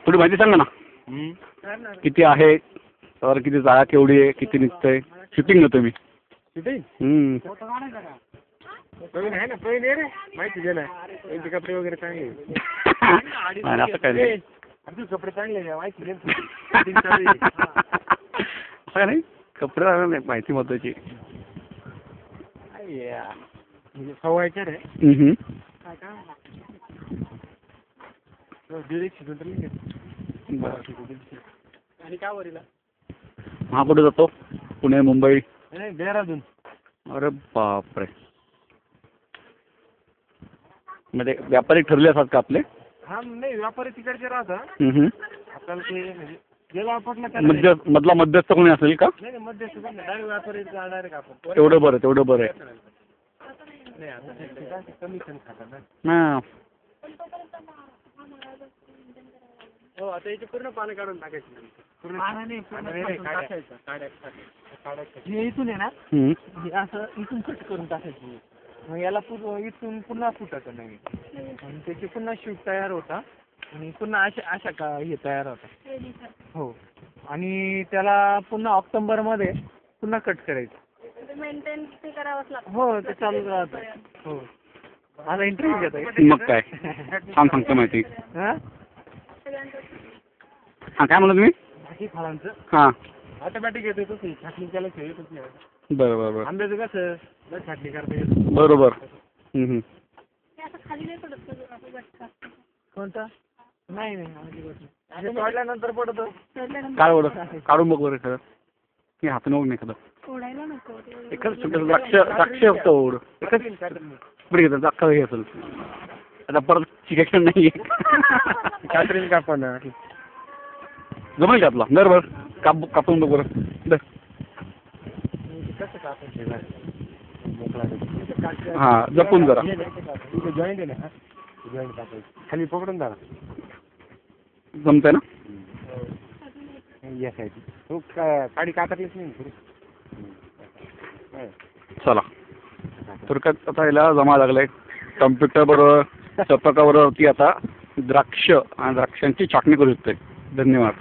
थोडी माहिती सांगा ना. किती आहे तर किती जागा केवढी आहे किती निघतंय. शूटिंग घेतो मी. प्रवीण आहे ना, प्रवीण आहे रे, माहिती दे ना. त्यांचे कपडे वगैरे चांगले. नाही असं काय नाही. तुझे कपडे चांगले आहे, माहिती दे. असं काय नाही. कपडे नाही माहिती महत्वाची. सव्वायच्या रे. आणि काय वरीला हा कुठे जातो. पुणे मुंबई देहरादून. अरे बापरे. म्हणजे व्यापारी ठरले असतात का आपले. हा नाही व्यापारी तिकडचे राहतात. आपल्याला ते म्हणजे गेला आपण मधला मध्यस्थ कोणी असेल का. नाही मध्यस्थ डायरेक्ट व्यापारी डायरेक्ट आपण. तेवढं बरं तेवढं बरं आहे. नाही आता कमिशन खातात ना. हो आता याचे पूर्ण पानं काढून टाकायचे. इथून आहे ना असं इथून कट करून टाकायची. मग याला इथून पुन्हा फुटायचं नवीन आणि त्याची पुन्हा शूट तयार होता आणि पुन्हा अशा का हे तयार होता. हो आणि त्याला पुन्हा ऑक्टोबरमध्ये पुन्हा कट करायचं. मेंटेन ते करावंच लागतं. हो ते चालू राहतं. हो आता इंटरव्ह्यू घेता. मग काय छान सांगतो माहिती. हां काय म्हणलं तुम्ही. बाकी फळांचं हां ऑटोमॅटिक येते तसं छाटणी केला येतच नाही. बरं बरं बरं. आंब्याचं कसं छाटणी करता येतं. बरोबर. खाली नाही पडत गटका. कोणता नाही नाही तोडल्यानंतर पडतो. काय ओढ काढून बघ बरं खरं. की हातून बघ नाही खरं. ओढायला नको. एकच छोटं द्राक्ष फक्त ओढ. एकच पुढे घेतात अख्खा हे असेल. आता परत शिक्षण नाही आहे. कात्रीन कापण जमेल का आपला. बरोबर कापून बघ बरं. कसं कापायचं. हां जपून जरा. जॉईंट आहे ना जॉईंट कापायचं खाली पकडून जा. जमतंय ना. या साईड तो काडी कातरलीच नाही. चला थोडक्यात आता याला जमा लागलाय. कम्प्युटर बरोबर स्वयंपाकाबरोबर ती आता द्राक्ष आणि द्राक्षांची छाटणी करू शकते. धन्यवाद.